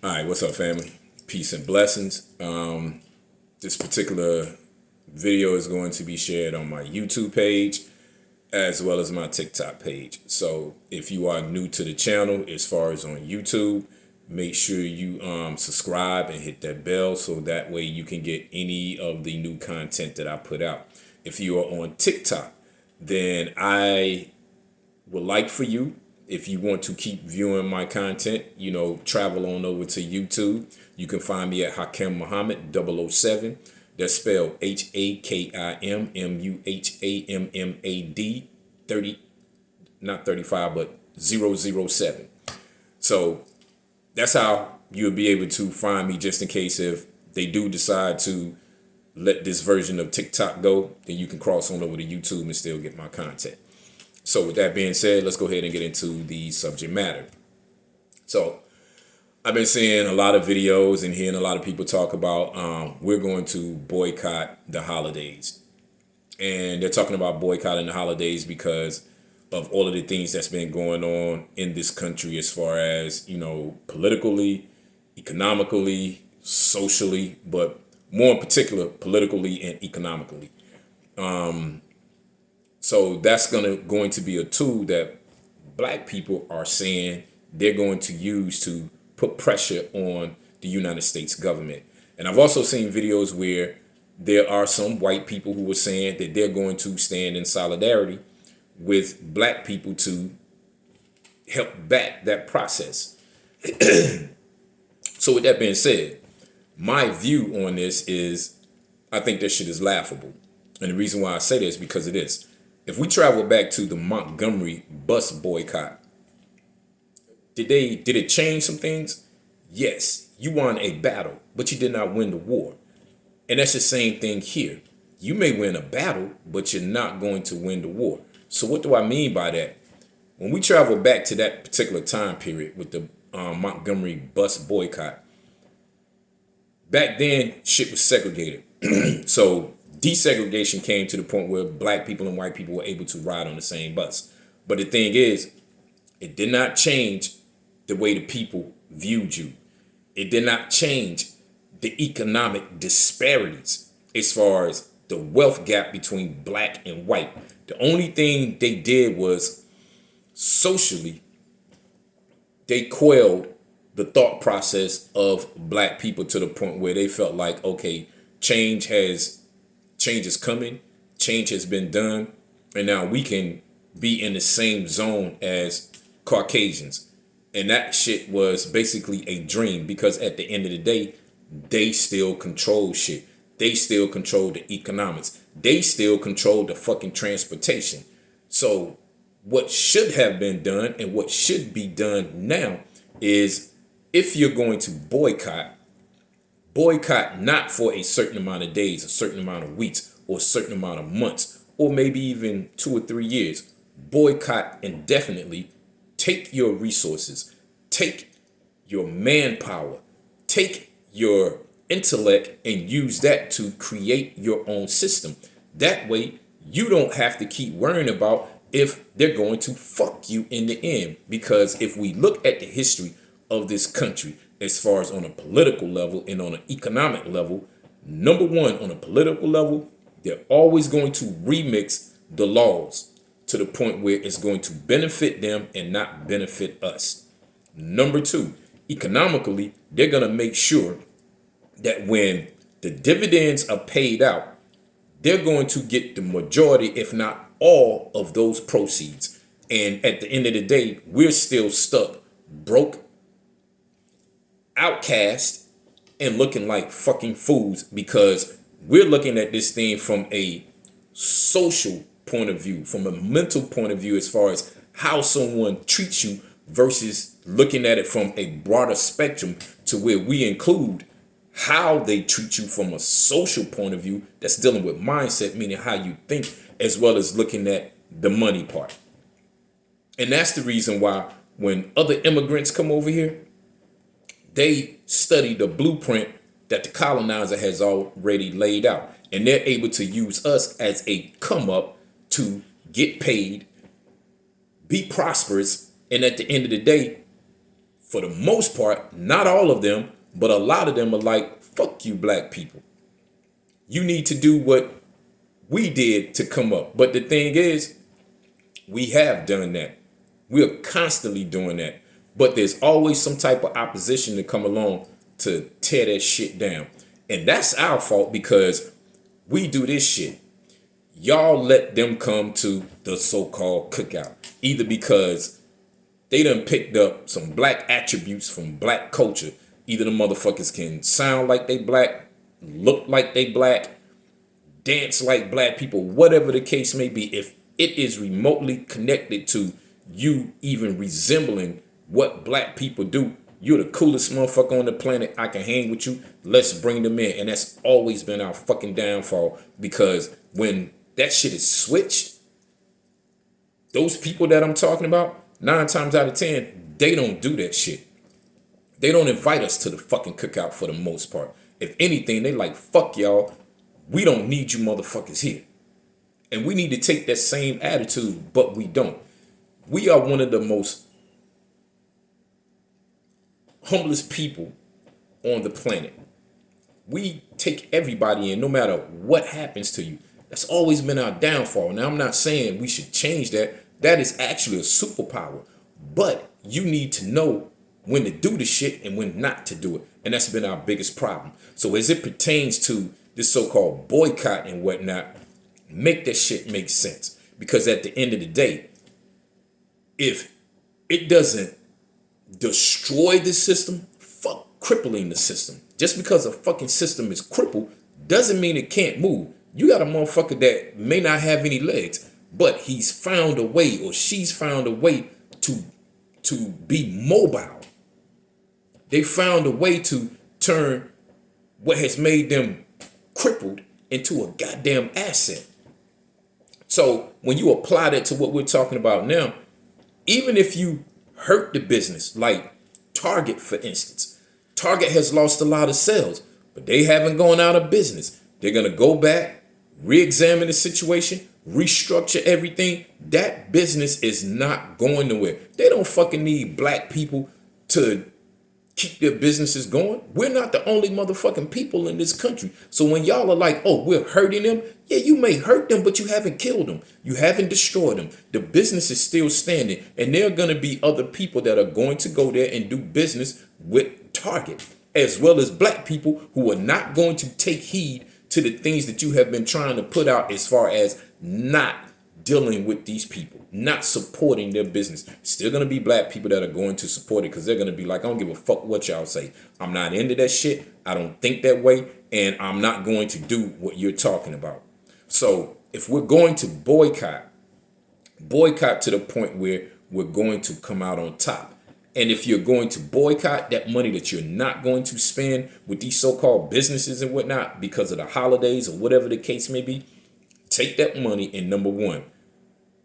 All right, what's up, family? Peace and blessings. This particular video is going to be shared on my YouTube page as well as my TikTok page. So if you are new to the channel, as far as on YouTube, make sure you subscribe and hit that bell so that way you can get any of the new content that I put out. If you are on TikTok, then I would like for you, if you want to keep viewing my content, travel on over to YouTube. You can find me at Hakim Muhammad 007. That's spelled HAKIMMUHAMMAD 30, not 35, but 007. So that's how you'll be able to find me, just in case if they do decide to let this version of TikTok go, then you can cross on over to YouTube and still get my content. So with that being said, let's go ahead and get into the subject matter. So I've been seeing a lot of videos and hearing a lot of people talk about we're going to boycott the holidays. And they're talking about boycotting the holidays because of all of the things that's been going on in this country as far as, politically, economically, socially, but more in particular, politically and economically. So that's going to be a tool that black people are saying they're going to use to put pressure on the United States government. And I've also seen videos where there are some white people who are saying that they're going to stand in solidarity with black people to help back that process. So with that being said, my view on this is I think this shit is laughable. And the reason why I say this is because of this. If we travel back to the Montgomery bus boycott, did it change some things? Yes, you won a battle, but you did not win the war. And that's the same thing here. You may win a battle, but you're not going to win the war. So what do I mean by that? When we travel back to that particular time period with the Montgomery bus boycott, back then shit was segregated. So desegregation came to the point where black people and white people were able to ride on the same bus. But the thing is, it did not change the way the people viewed you. It did not change the economic disparities as far as the wealth gap between black and white. The only thing they did was socially, they quelled the thought process of black people to the point where they felt like, okay, change is coming, change has been done, and now we can be in the same zone as Caucasians. And that shit was basically a dream, because at the end of the day, they still control shit. They still control the economics. They still control the fucking transportation. So what should have been done and what should be done now is, if you're going to boycott not for a certain amount of days, a certain amount of weeks, or a certain amount of months, or maybe even 2 or 3 years. Boycott indefinitely. Take your resources, take your manpower, take your intellect, and use that to create your own system. That way, you don't have to keep worrying about if they're going to fuck you in the end. Because if we look at the history of this country, as far as on a political level and on an economic level, number one, on a political level, they're always going to remix the laws to the point where it's going to benefit them and not benefit us. Number two, economically, they're going to make sure that when the dividends are paid out, they're going to get the majority, if not all, of those proceeds. And at the end of the day, we're still stuck broke, outcast, and looking like fucking fools, because we're looking at this thing from a social point of view, from a mental point of view, as far as how someone treats you, versus looking at it from a broader spectrum to where we include how they treat you from a social point of view that's dealing with mindset, meaning how you think, as well as looking at the money part. And that's the reason why when other immigrants come over here, they study the blueprint that the colonizer has already laid out, and they're able to use us as a come up to get paid, be prosperous, and at the end of the day, For the most part, not all of them, but a lot of them are like, fuck you, black people. You need to do what we did to come up. But the thing is, we have done that. We are constantly doing that. But there's always some type of opposition to come along to tear that shit down. And that's our fault because we do this shit. Y'all let them come to the so-called cookout. Either because they done picked up some black attributes from black culture. Either the motherfuckers can sound like they black, look like they black, dance like black people, whatever the case may be. If it is remotely connected to you even resembling what black people do, you're the coolest motherfucker on the planet. I can hang with you. Let's bring them in. And that's always been our fucking downfall, because when that shit is switched, those people that I'm talking about, 9 times out of 10, they don't do that shit. They don't invite us to the fucking cookout for the most part. If anything, they like, fuck y'all. We don't need you motherfuckers here. And we need to take that same attitude, but we don't. We are one of the most humblest people on the planet. We take everybody in, no matter what happens to you. That's always been our downfall. Now, I'm not saying we should change that. That is actually a superpower. But you need to know when to do the shit and when not to do it. And that's been our biggest problem. So as it pertains to this so-called boycott and whatnot, make that shit make sense. Because at the end of the day, if it doesn't destroy the system, fuck crippling the system. Just because a fucking system is crippled doesn't mean it can't move. You got a motherfucker that may not have any legs, but he's found a way, or she's found a way to be mobile. They found a way to turn what has made them crippled into a goddamn asset. So when you apply that to what we're talking about now, even if you hurt the business, like Target, for instance, Target has lost a lot of sales, but they haven't gone out of business. They're going to go back, re-examine the situation, restructure everything. That business is not going nowhere. They don't fucking need black people to keep their businesses going. We're not the only motherfucking people in this country. So when y'all are like, oh, we're hurting them. Yeah, you may hurt them, but you haven't killed them. You haven't destroyed them. The business is still standing. And there are going to be other people that are going to go there and do business with Target, as well as black people who are not going to take heed to the things that you have been trying to put out, as far as not dealing with these people, not supporting their business. Still going to be black people that are going to support it, because they're going to be like, I don't give a fuck what y'all say. I'm not into that shit. I don't think that way. And I'm not going to do what you're talking about. So if we're going to boycott to the point where we're going to come out on top. And if you're going to boycott, that money that you're not going to spend with these so-called businesses and whatnot because of the holidays or whatever the case may be, take that money and, number one,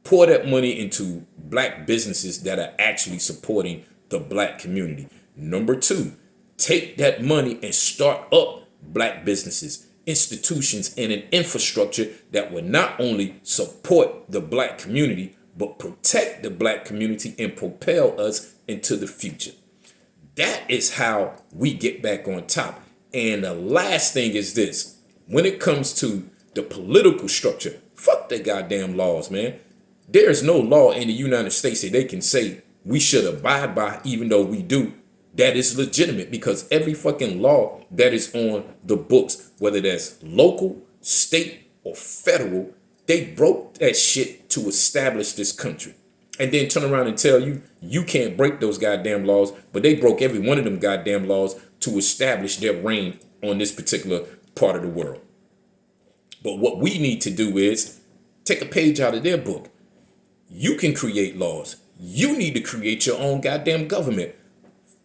pour that money into black businesses that are actually supporting the black community. Number two, take that money and start up black businesses, institutions, and an infrastructure that will not only support the black community, but protect the black community and propel us into the future. That is how we get back on top. And the last thing is this: when it comes to the political structure, fuck the goddamn laws, man. There's no law in the United States that they can say we should abide by, even though we do, that is legitimate, because every fucking law that is on the books, whether that's local, state, or federal, they broke that shit to establish this country. And then turn around and tell you, you can't break those goddamn laws, but they broke every one of them goddamn laws to establish their reign on this particular part of the world. But what we need to do is take a page out of their book. You can create laws. You need to create your own goddamn government.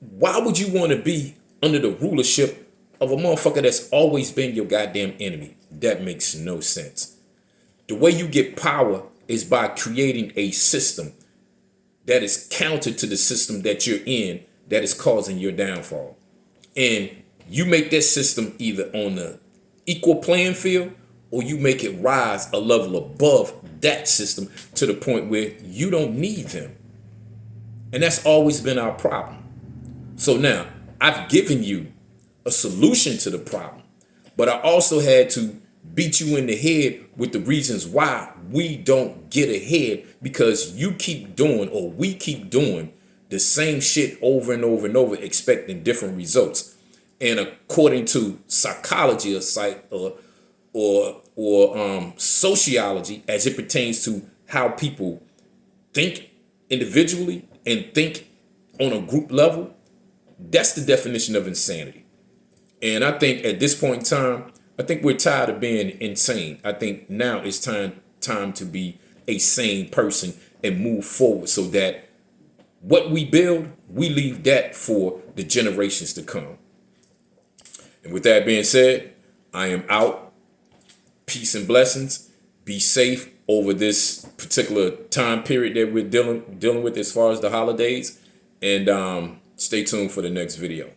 Why would you want to be under the rulership of a motherfucker that's always been your goddamn enemy? That makes no sense. The way you get power is by creating a system that is counter to the system that you're in, that is causing your downfall. And you make that system either on the equal playing field, or you make it rise a level above that system to the point where you don't need them. And that's always been our problem. So now I've given you a solution to the problem, but I also had to beat you in the head with the reasons why we don't get ahead, because you keep doing, or we keep doing, the same shit over and over and over, expecting different results. And according to psychology or sociology, as it pertains to how people think individually and think on a group level, that's the definition of insanity. And I think at this point in time, I think we're tired of being insane. I think now it's time to be a sane person and move forward, so that what we build, we leave that for the generations to come. And with that being said, I am out. Peace and blessings. Be safe over this particular time period that we're dealing with as far as the holidays. And stay tuned for the next video.